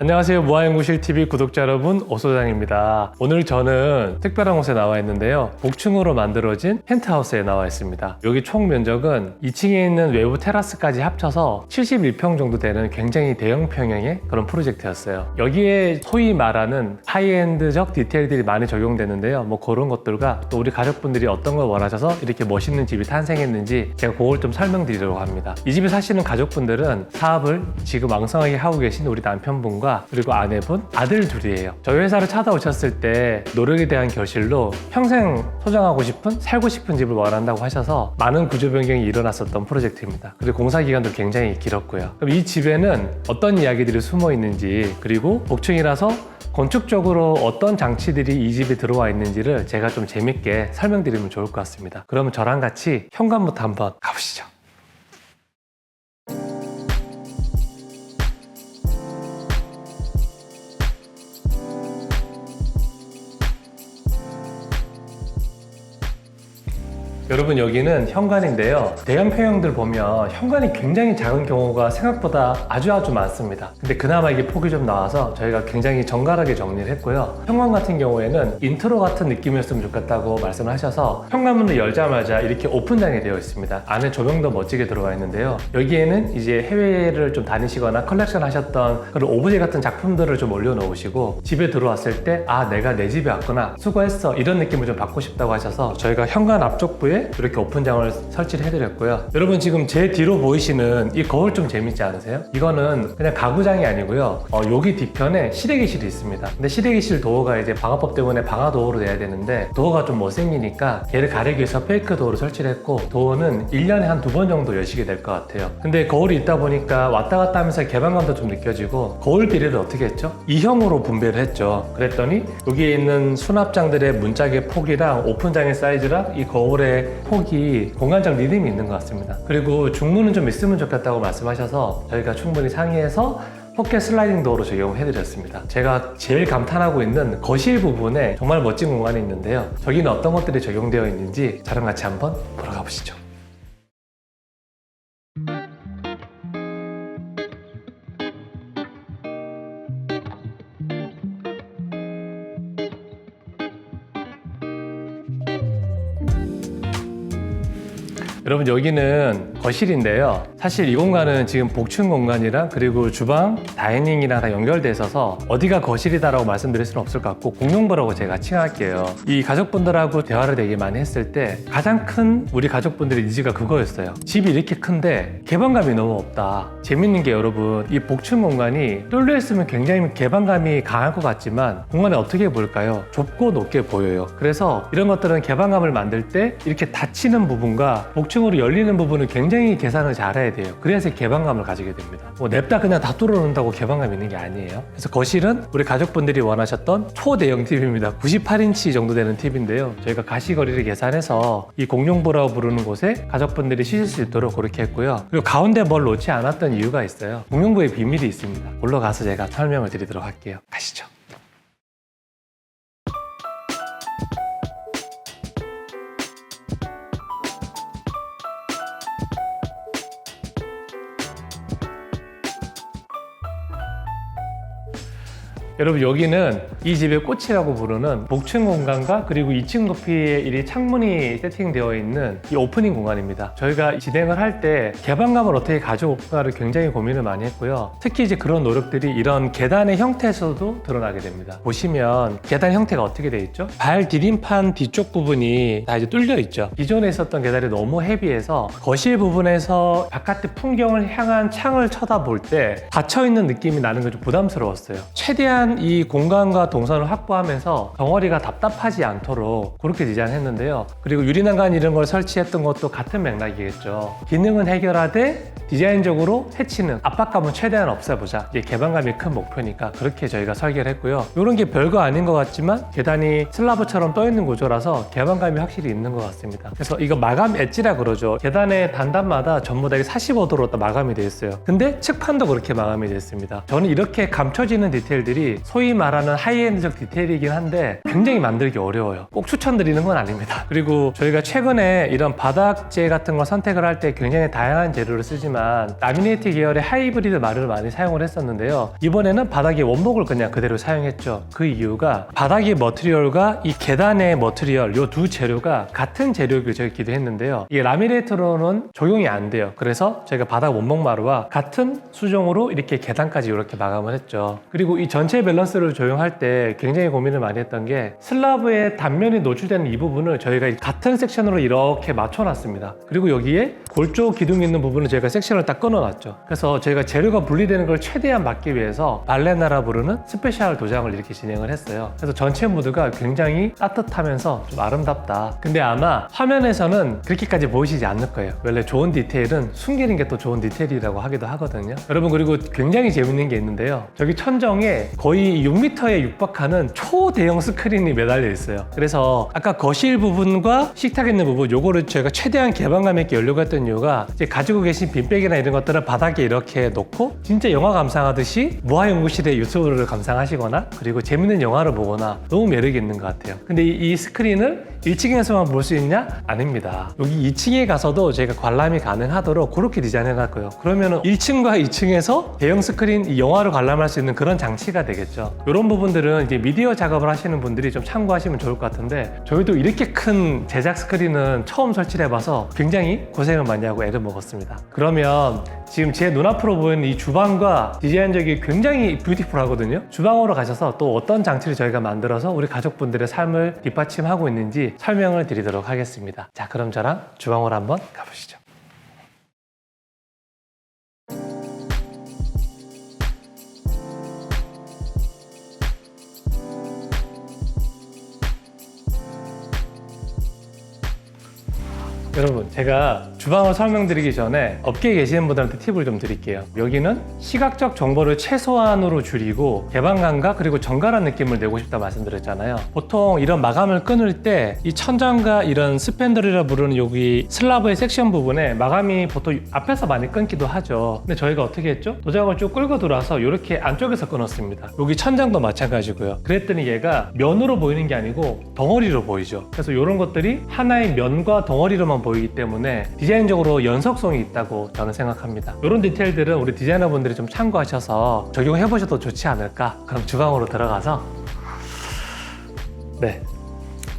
안녕하세요. 무아연구실TV 구독자 여러분, 오소장입니다. 오늘 저는 특별한 곳에 나와 있는데요. 복층으로 만들어진 펜트하우스에 나와 있습니다. 여기 총 면적은 2층에 있는 외부 테라스까지 합쳐서 71평 정도 되는 굉장히 대형 평형의 그런 프로젝트였어요. 여기에 소위 말하는 하이엔드적 디테일들이 많이 적용되는데요. 뭐 그런 것들과 또 우리 가족분들이 어떤 걸 원하셔서 이렇게 멋있는 집이 탄생했는지 제가 그걸 좀 설명드리려고 합니다. 이 집에 사시는 가족분들은 사업을 지금 왕성하게 하고 계신 우리 남편분과 그리고 아내분, 아들 둘이에요. 저희 회사를 찾아오셨을 때 노력에 대한 결실로 평생 소장하고 싶은, 살고 싶은 집을 원한다고 하셔서 많은 구조 변경이 일어났었던 프로젝트입니다. 그리고 공사 기간도 굉장히 길었고요. 그럼 이 집에는 어떤 이야기들이 숨어 있는지, 그리고 복층이라서 건축적으로 어떤 장치들이 이 집에 들어와 있는지를 제가 좀 재밌게 설명드리면 좋을 것 같습니다. 그러면 저랑 같이 현관부터 한번 가보시죠. 여러분, 여기는 현관인데요. 대형 평형들 보면 현관이 굉장히 작은 경우가 생각보다 아주 많습니다. 근데 그나마 이게 폭이 좀 나와서 저희가 굉장히 정갈하게 정리를 했고요. 현관 같은 경우에는 인트로 같은 느낌이었으면 좋겠다고 말씀을 하셔서 현관문을 열자마자 이렇게 오픈장이 되어 있습니다. 안에 조명도 멋지게 들어가 있는데요. 여기에는 이제 해외를 좀 다니시거나 컬렉션 하셨던 그런 오브제 같은 작품들을 좀 올려놓으시고 집에 들어왔을 때 내가 내 집에 왔구나, 수고했어, 이런 느낌을 좀 받고 싶다고 하셔서 저희가 현관 앞쪽부에 이렇게 오픈장을 설치를 해드렸고요. 여러분, 지금 제 뒤로 보이시는 이 거울 좀 재밌지 않으세요? 이거는 그냥 가구장이 아니고요. 여기 뒤편에 실외기실이 있습니다. 근데 실외기실 도어가 이제 방화법 때문에 방화 도어로 돼야 되는데 도어가 좀 못생기니까 걔를 가리기 위해서 페이크 도어를 설치를 했고, 도어는 1년에 한 2번 정도 여시게 될 것 같아요. 근데 거울이 있다 보니까 왔다 갔다 하면서 개방감도 좀 느껴지고, 거울 비례를 어떻게 했죠? 2형으로 분배를 했죠. 그랬더니 여기에 있는 수납장들의 문짝의 폭이랑 오픈장의 사이즈랑 이 거울의 폭이 공간적 리듬이 있는 것 같습니다. 그리고 중문은 좀 있으면 좋겠다고 말씀하셔서 저희가 충분히 상의해서 포켓 슬라이딩 도어로 적용해드렸습니다. 제가 제일 감탄하고 있는 거실 부분에 정말 멋진 공간이 있는데요. 저기는 어떤 것들이 적용되어 있는지 저랑 같이 한번 보러 가보시죠. 여러분, 여기는 거실인데요. 사실 이 공간은 지금 복층 공간이랑 그리고 주방, 다이닝이랑 다 연결돼 있어서 어디가 거실이다라고 말씀드릴 수는 없을 것 같고 공용부라고 제가 칭할게요. 이 가족분들하고 대화를 되게 많이 했을 때 가장 큰 우리 가족분들의 니즈가 그거였어요. 집이 이렇게 큰데 개방감이 너무 없다. 재밌는 게 여러분, 이 복층 공간이 뚫려 있으면 굉장히 개방감이 강할 것 같지만 공간이 어떻게 보일까요? 좁고 높게 보여요. 그래서 이런 것들은 개방감을 만들 때 이렇게 닫히는 부분과 복층으로 열리는 부분을 굉장히 계산을 잘해야 돼요. 그래야지 개방감을 가지게 됩니다. 냅다 그냥 다 뚫어놓는다고 개방감 있는 게 아니에요. 그래서 거실은 우리 가족분들이 원하셨던 초대형 TV입니다. 98인치 정도 되는 TV인데요. 저희가 가시거리를 계산해서 이 공용부라고 부르는 곳에 가족분들이 쉬실 수 있도록 그렇게 했고요. 그리고 가운데 뭘 놓지 않았던 이유가 있어요. 공용부에 비밀이 있습니다. 올라가서 제가 설명을 드리도록 할게요. 가시죠. 여러분, 여기는 이 집의 꽃이라고 부르는 복층 공간과 그리고 2층 높이에 이 창문이 세팅되어 있는 이 오프닝 공간입니다. 저희가 진행을 할 때 개방감을 어떻게 가져올까를 굉장히 고민을 많이 했고요. 특히 이제 그런 노력들이 이런 계단의 형태에서도 드러나게 됩니다. 보시면 계단 형태가 어떻게 되어 있죠? 발 디딤판 뒤쪽 부분이 다 이제 뚫려 있죠. 기존에 있었던 계단이 너무 헤비해서 거실 부분에서 바깥의 풍경을 향한 창을 쳐다볼 때 닫혀있는 느낌이 나는 게 좀 부담스러웠어요. 최대한 이 공간과 동선을 확보하면서 덩어리가 답답하지 않도록 그렇게 디자인했는데요. 그리고 유리난간 이런 걸 설치했던 것도 같은 맥락이겠죠. 기능은 해결하되 디자인적으로 해치는 압박감은 최대한 없애보자. 이게 개방감이 큰 목표니까 그렇게 저희가 설계를 했고요. 이런 게 별거 아닌 것 같지만 계단이 슬라브처럼 떠있는 구조라서 개방감이 확실히 있는 것 같습니다. 그래서 이거 마감 엣지라 그러죠. 계단의 단단마다 전부 다 45도로 마감이 되어 있어요. 근데 측판도 그렇게 마감이 되어 있습니다. 저는 이렇게 감춰지는 디테일들이 것이 소위 말하는 하이엔드적 디테일이긴 한데 굉장히 만들기 어려워요. 꼭 추천드리는 건 아닙니다. 그리고 저희가 최근에 이런 바닥재 같은 걸 선택을 할 때 굉장히 다양한 재료를 쓰지만 라미네이트 계열의 하이브리드 마루를 많이 사용을 했었는데요. 이번에는 바닥의 원목을 그냥 그대로 사용했죠. 그 이유가 바닥의 머티리얼과 이 계단의 머티리얼 이 두 재료가 같은 재료를 저희끼리 했는데요. 이 라미네이트로는 적용이 안 돼요. 그래서 저희가 바닥 원목 마루와 같은 수종으로 이렇게 계단까지 이렇게 마감을 했죠. 그리고 이 전체 밸런스를 조정할 때 굉장히 고민을 많이 했던 게 슬라브의 단면이 노출되는 이 부분을 저희가 같은 섹션으로 이렇게 맞춰놨습니다. 그리고 여기에 골조 기둥이 있는 부분을 저희가 섹션을 딱 끊어놨죠. 그래서 저희가 재료가 분리되는 걸 최대한 막기 위해서 발레나라 부르는 스페셜 도장을 이렇게 진행을 했어요. 그래서 전체 무드가 굉장히 따뜻하면서 좀 아름답다. 근데 아마 화면에서는 그렇게까지 보이시지 않을 거예요. 원래 좋은 디테일은 숨기는 게 또 좋은 디테일이라고 하기도 하거든요. 여러분, 그리고 굉장히 재밌는 게 있는데요. 저기 천정에 거의 6m에 육박하는 초대형 스크린이 매달려 있어요. 그래서 아까 거실 부분과 식탁 있는 부분 요거를 저희가 최대한 개방감 있게 열려고 했던 이유가 이제 가지고 계신 빈백이나 이런 것들을 바닥에 이렇게 놓고 진짜 영화 감상하듯이 무하연구실의 유튜브를 감상하시거나 그리고 재밌는 영화를 보거나 너무 매력이 있는 것 같아요. 근데 이 스크린을 1층에서만 볼 수 있냐? 아닙니다. 여기 2층에 가서도 저희가 관람이 가능하도록 그렇게 디자인해놨고요. 그러면 1층과 2층에서 대형 스크린 이 영화를 관람할 수 있는 그런 장치가 되겠죠. 이런 부분들은 이제 미디어 작업을 하시는 분들이 좀 참고하시면 좋을 것 같은데 저희도 이렇게 큰 제작 스크린은 처음 설치를 해봐서 굉장히 고생을 많이 하고 애를 먹었습니다. 그러면 지금 제 눈앞으로 보이는 이 주방과 디자인적이 굉장히 뷰티풀하거든요. 주방으로 가셔서 또 어떤 장치를 저희가 만들어서 우리 가족분들의 삶을 뒷받침하고 있는지 설명을 드리도록 하겠습니다. 자, 그럼 저랑 주방으로 한번 가보시죠. 여러분, 제가 주방을 설명드리기 전에 업계에 계시는 분들한테 팁을 좀 드릴게요. 여기는 시각적 정보를 최소한으로 줄이고 개방감과 그리고 정갈한 느낌을 내고 싶다 말씀드렸잖아요. 보통 이런 마감을 끊을 때 이 천장과 이런 스팬들이라 부르는 여기 슬라브의 섹션 부분에 마감이 보통 앞에서 많이 끊기도 하죠. 근데 저희가 어떻게 했죠? 도장을 쭉 끌고 들어와서 이렇게 안쪽에서 끊었습니다. 여기 천장도 마찬가지고요. 그랬더니 얘가 면으로 보이는 게 아니고 덩어리로 보이죠. 그래서 이런 것들이 하나의 면과 덩어리로만 보이기 때문에 디자인적으로 연속성이 있다고 저는 생각합니다. 이런 디테일들은 우리 디자이너분들이 좀 참고하셔서 적용해 보셔도 좋지 않을까. 그럼 주방으로 들어가서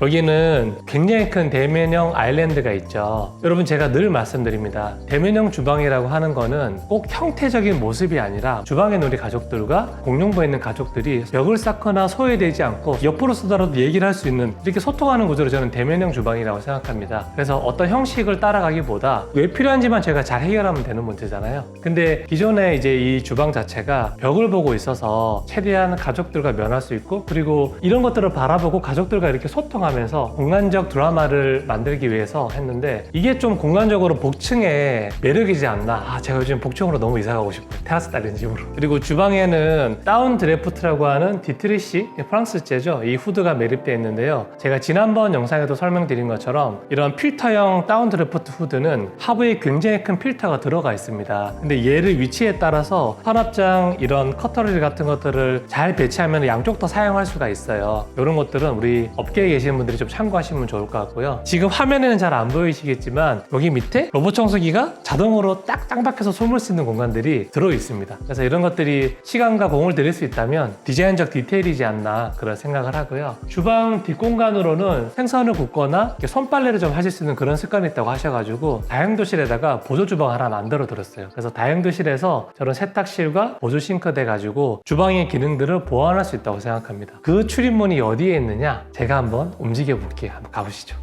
여기는 굉장히 큰 대면형 아일랜드가 있죠. 여러분, 제가 늘 말씀드립니다. 대면형 주방이라고 하는 거는 꼭 형태적인 모습이 아니라 주방에 있는 우리 가족들과 공용부에 있는 가족들이 벽을 쌓거나 소외되지 않고 옆으로 쓰더라도 얘기를 할 수 있는 이렇게 소통하는 구조를 저는 대면형 주방이라고 생각합니다. 그래서 어떤 형식을 따라가기보다 왜 필요한지만 제가 잘 해결하면 되는 문제잖아요. 근데 기존에 이제 이 주방 자체가 벽을 보고 있어서 최대한 가족들과 면할 수 있고 그리고 이런 것들을 바라보고 가족들과 이렇게 소통하면서 공간적 드라마를 만들기 위해서 했는데 이게 좀 공간적으로 복층의 매력이지 않나. 제가 요즘 복층으로 너무 이사 가고 싶어요. 테라스 딸린 집으로. 그리고 주방에는 다운 드래프트라고 하는 디트리시 프랑스제죠. 이 후드가 매립되어 있는데요. 제가 지난번 영상에도 설명드린 것처럼 이런 필터형 다운 드래프트 후드는 하부에 굉장히 큰 필터가 들어가 있습니다. 근데 얘를 위치에 따라서 서랍장 이런 커터리 같은 것들을 잘 배치하면 양쪽 다 사용할 수가 있어요. 이런 것들은 우리 업계에 계시는 분들이 좀 참고하시면 좋을 것 같고요. 지금 화면에는 잘 안 보이시겠지만 여기 밑에 로봇 청소기가 자동으로 딱 박혀서 숨을 수 있는 공간들이 들어 있습니다. 그래서 이런 것들이 시간과 공을 들일 수 있다면 디자인적 디테일이지 않나 그런 생각을 하고요. 주방 뒷공간으로는 생선을 굽거나 손빨래를 좀 하실 수 있는 그런 습관이 있다고 하셔가지고 다용도실에다가 보조 주방 하나 만들어 드렸어요. 그래서 다용도실에서 저런 세탁실과 보조 싱크대 가지고 주방의 기능들을 보완할 수 있다고 생각합니다. 그 출입문이 어디에 있느냐? 제가 한번 움직여 볼게요. 한번 가보시죠.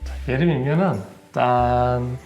자, 예를 들면은 짠.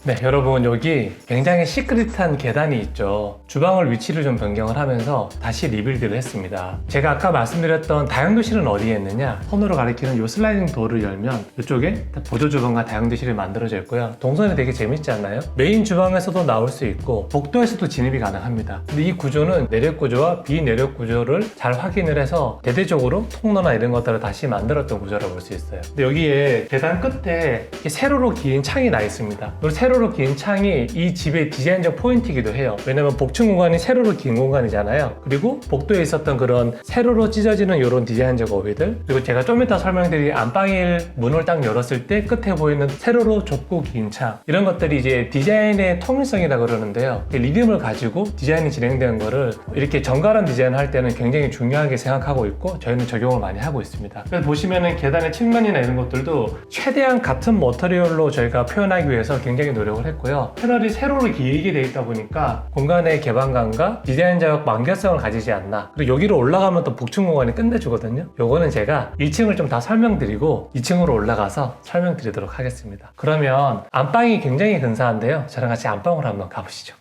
네, 여러분, 여기 굉장히 시크릿한 계단이 있죠. 주방을 위치를 좀 변경을 하면서 다시 리빌드를 했습니다. 제가 아까 말씀드렸던 다용도실은 어디에 있느냐, 손으로 가리키는 이 슬라이딩 도어를 열면 이쪽에 보조 주방과 다용도실이 만들어져 있고요. 동선이 되게 재밌지 않나요? 메인 주방에서도 나올 수 있고 복도에서도 진입이 가능합니다. 근데 이 구조는 내력 구조와 비내력 구조를 잘 확인을 해서 대대적으로 통로나 이런 것들을 다시 만들었던 구조라고 볼 수 있어요. 근데 여기에 계단 끝에 이렇게 세로로 긴 창이 나 있습니다. 세로 세로로 긴 창이 이 집의 디자인적 포인트이기도 해요. 왜냐면 복층 공간이 세로로 긴 공간이잖아요. 그리고 복도에 있었던 그런 세로로 찢어지는 이런 디자인적 오비들, 그리고 제가 좀 이따 설명드릴 안방일 문을 딱 열었을 때 끝에 보이는 세로로 좁고 긴 창, 이런 것들이 이제 디자인의 통일성이라고 그러는데요. 리듬을 가지고 디자인이 진행되는 거를 이렇게 정갈한 디자인을 할 때는 굉장히 중요하게 생각하고 있고 저희는 적용을 많이 하고 있습니다. 그래서 보시면은 계단의 측면이나 이런 것들도 최대한 같은 머터리얼로 저희가 표현하기 위해서 굉장히 노력을 했고요. 패널이 세로로 길게 되어 있다 보니까 공간의 개방감과 디자인적 완결성을 가지지 않나. 그리고 여기로 올라가면 또 복층 공간이 끝내주거든요. 요거는 제가 1층을 좀 다 설명드리고 2층으로 올라가서 설명드리도록 하겠습니다. 그러면 안방이 굉장히 근사한데요. 저랑 같이 안방으로 한번 가보시죠.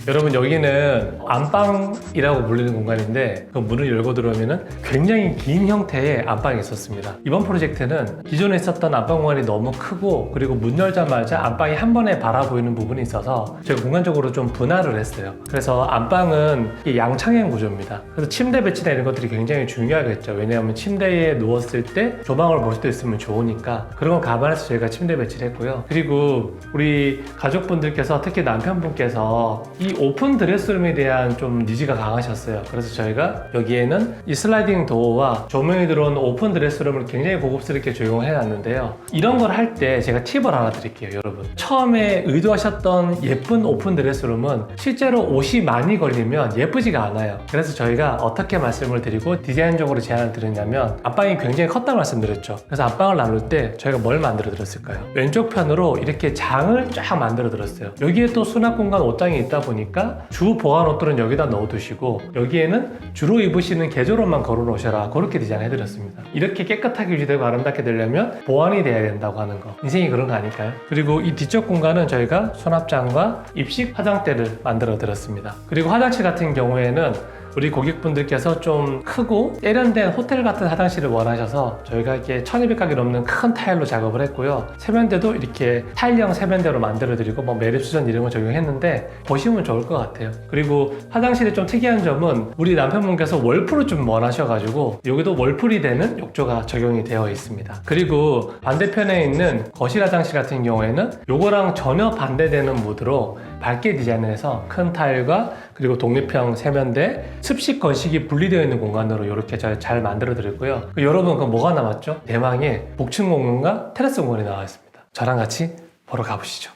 여러분, 여기는 안방이라고 불리는 공간인데 그 문을 열고 들어오면 굉장히 긴 형태의 안방이 있었습니다. 이번 프로젝트는 기존에 있었던 안방 공간이 너무 크고, 그리고 문 열자마자 안방이 한 번에 바라보이는 부분이 있어서 제가 공간적으로 좀 분할을 했어요. 그래서 안방은 양창형 구조입니다. 그래서 침대 배치나 이런 것들이 굉장히 중요하겠죠. 왜냐하면 침대에 누웠을 때 조망을 볼 수도 있으면 좋으니까 그런 걸 감안해서 저희가 침대 배치를 했고요. 그리고 우리 가족분들께서, 특히 남편분께서 이 오픈 드레스룸에 대한 좀 니즈가 강하셨어요. 그래서 저희가 여기에는 이 슬라이딩 도어와 조명이 들어온 오픈 드레스룸을 굉장히 고급스럽게 조용해 놨는데요. 이런 걸 할 때 제가 팁을 하나 드릴게요, 여러분. 처음에 의도하셨던 예쁜 오픈 드레스룸은 실제로 옷이 많이 걸리면 예쁘지가 않아요. 그래서 저희가 어떻게 말씀을 드리고 디자인적으로 제안을 드렸냐면, 안방이 굉장히 컸다고 말씀드렸죠. 그래서 안방을 나눌 때 저희가 뭘 만들어 드렸을까요? 왼쪽 편으로 이렇게 장을 쫙 만들어 드렸어요. 여기에 또 수납 공간 옷장이 있다 보니까 주 보관 옷들은 여기다 넣어두시고 여기에는 주로 입으시는 개조로만 걸어 놓으셔라, 그렇게 디자인해 드렸습니다. 이렇게 깨끗하게 유지되고 아름답게 되려면 보완이 돼야 된다고 하는 거, 인생이 그런 거 아닐까요? 그리고 이 뒤쪽 공간은 저희가 수납장과 입식 화장대를 만들어 드렸습니다. 그리고 화장실 같은 경우에는 우리 고객분들께서 좀 크고 세련된 호텔 같은 화장실을 원하셔서 저희가 이렇게 1200가게 넘는 큰 타일로 작업을 했고요. 세면대도 이렇게 타일형 세면대로 만들어드리고 매립수전 이런 거 적용했는데 보시면 좋을 것 같아요. 그리고 화장실이 좀 특이한 점은 우리 남편분께서 월풀을 좀 원하셔가지고 여기도 월풀이 되는 욕조가 적용이 되어 있습니다. 그리고 반대편에 있는 거실 화장실 같은 경우에는 요거랑 전혀 반대되는 무드로 밝게 디자인을 해서 큰 타일과 그리고 독립형 세면대, 습식 건식이 분리되어 있는 공간으로 이렇게 잘 만들어 드렸고요. 여러분, 그 뭐가 남았죠? 대망의 복층 공간과 테라스 공간이 나와 있습니다. 저랑 같이 보러 가보시죠.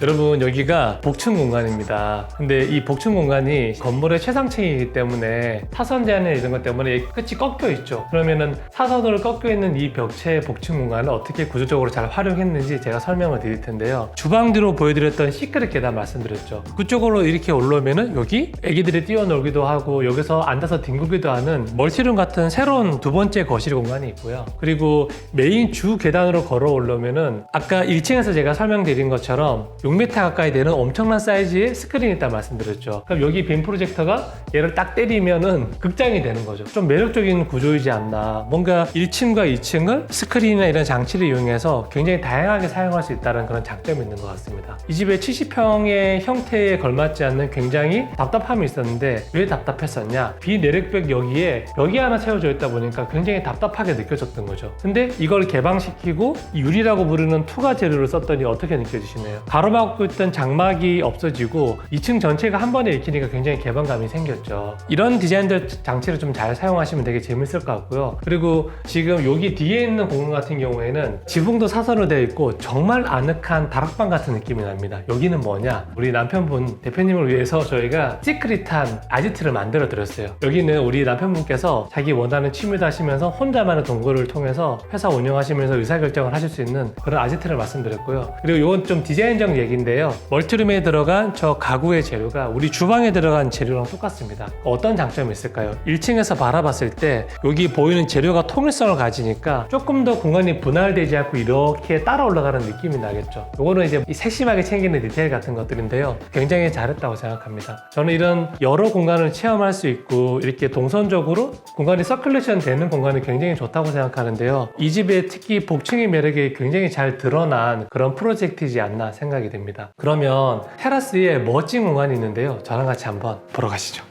여러분, 여기가 복층 공간입니다. 근데 이 복층 공간이 건물의 최상층이기 때문에 타선 제한 이런 것 때문에 끝이 꺾여 있죠. 그러면은 사선으로 꺾여 있는 이 벽체의 복층 공간을 어떻게 구조적으로 잘 활용했는지 제가 설명을 드릴 텐데요. 주방 뒤로 보여드렸던 시크릿 계단 말씀드렸죠. 그쪽으로 이렇게 올라오면은 여기 애기들이 뛰어놀기도 하고 여기서 앉아서 뒹굴기도 하는 멀티룸 같은 새로운 두 번째 거실 공간이 있고요. 그리고 메인 주 계단으로 걸어 올라오면은 아까 1층에서 제가 설명드린 것처럼 6m 가까이 되는 엄청난 사이즈의 스크린이 있다 말씀드렸죠. 그럼 여기 빔 프로젝터가 얘를 딱 때리면은 극장이 되는 거죠. 좀 매력적인 구조이지 않나. 뭔가 1층과 2층을 스크린이나 이런 장치를 이용해서 굉장히 다양하게 사용할 수 있다는 그런 장점이 있는 것 같습니다. 이 집에 70평의 형태에 걸맞지 않는 굉장히 답답함이 있었는데 왜 답답했었냐? 비내력벽 여기에 벽이 하나 채워져 있다 보니까 굉장히 답답하게 느껴졌던 거죠. 근데 이걸 개방시키고 유리라고 부르는 투가 재료를 썼더니 어떻게 느껴지시나요? 가로막고 있던 장막이 없어지고 2층 전체가 한 번에 익히니까 굉장히 개방감이 생겼죠. 이런 디자인들 장치를 좀 잘 사용하시면 되게 재밌을 것 같고요. 그리고 지금 여기 뒤에 있는 공간 같은 경우에는 지붕도 사선으로 되어 있고 정말 아늑한 다락방 같은 느낌이 납니다. 여기는 뭐냐? 우리 남편분 대표님을 위해서 저희가 시크릿한 아지트를 만들어 드렸어요. 여기는 우리 남편분께서 자기 원하는 취미도 하시면서 혼자만의 동거를 통해서 회사 운영하시면서 의사결정을 하실 수 있는 그런 아지트를 말씀드렸고요. 그리고 이건 좀 디자인적 얘기인데요. 멀티룸에 들어간 저 가구의 재료가 우리 주방에 들어간 재료랑 똑같습니다. 어떤 장점이 있을까요? 1층에서 바라봤을 때 여기 보이는 재료가 통일성을 가지니까 조금 더 공간이 분할되지 않고 이렇게 따라 올라가는 느낌이 나겠죠. 이거는 이제 세심하게 챙기는 디테일 같은 것들인데요. 굉장히 잘했다고 생각합니다. 저는 이런 여러 공간을 체험할 수 있고 이렇게 동선적으로 공간이 서큘레이션 되는 공간이 굉장히 좋다고 생각하는데요. 이 집의 특히 복층의 매력이 굉장히 잘 드러난 그런 프로젝트이지 않나 생각이 됩니다. 그러면 테라스에 멋진 공간이 있는데요. 저랑 같이 한번 보러 가시죠.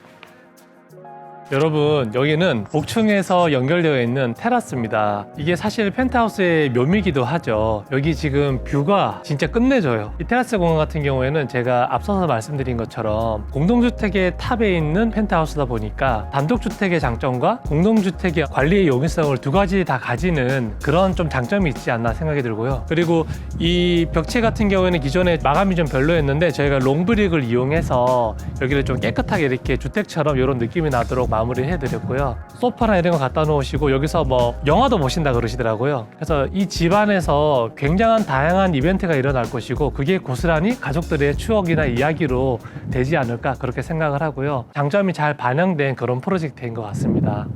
여러분, 여기는 복층에서 연결되어 있는 테라스입니다. 이게 사실 펜트하우스의 묘미기도 하죠. 여기 지금 뷰가 진짜 끝내줘요. 이 테라스 공간 같은 경우에는 제가 앞서서 말씀드린 것처럼 공동주택의 탑에 있는 펜트하우스다 보니까 단독주택의 장점과 공동주택의 관리의 용이성을 두 가지 다 가지는 그런 좀 장점이 있지 않나 생각이 들고요. 그리고 이 벽체 같은 경우에는 기존에 마감이 좀 별로였는데 저희가 롱브릭을 이용해서 여기를 좀 깨끗하게 이렇게 주택처럼 이런 느낌이 나도록 마무리를 해드렸고요. 소파나 이런 거 갖다 놓으시고 여기서 뭐 영화도 보신다 그러시더라고요. 그래서 이 집안에서 굉장한 다양한 이벤트가 일어날 것이고 그게 고스란히 가족들의 추억이나 이야기로 되지 않을까 그렇게 생각을 하고요. 장점이 잘 반영된 그런 프로젝트인 것 같습니다.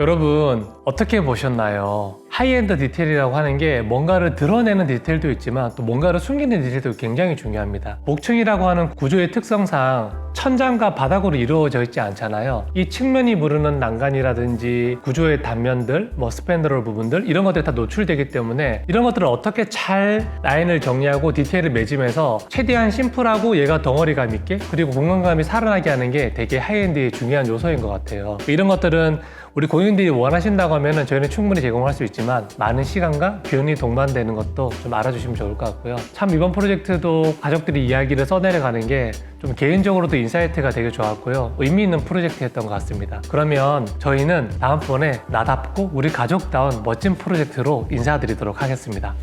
여러분 어떻게 보셨나요? 하이엔드 디테일이라고 하는 게 뭔가를 드러내는 디테일도 있지만 또 뭔가를 숨기는 디테일도 굉장히 중요합니다. 복층이라고 하는 구조의 특성상 천장과 바닥으로 이루어져 있지 않잖아요. 이 측면이 부르는 난간이라든지 구조의 단면들, 뭐 스팬드럴 부분들 이런 것들이 다 노출되기 때문에 이런 것들을 어떻게 잘 라인을 정리하고 디테일을 맺으면서 최대한 심플하고 얘가 덩어리감 있게 그리고 공간감이 살아나게 하는 게 되게 하이엔드의 중요한 요소인 것 같아요. 이런 것들은 우리 고객님들이 원하신다고 하면 저희는 충분히 제공할 수 있지만 많은 시간과 비용이 동반되는 것도 좀 알아주시면 좋을 것 같고요. 참 이번 프로젝트도 가족들이 이야기를 써내려가는 게 좀 개인적으로도 인사이트가 되게 좋았고요. 의미 있는 프로젝트였던 것 같습니다. 그러면 저희는 다음번에 나답고 우리 가족다운 멋진 프로젝트로 인사드리도록 하겠습니다.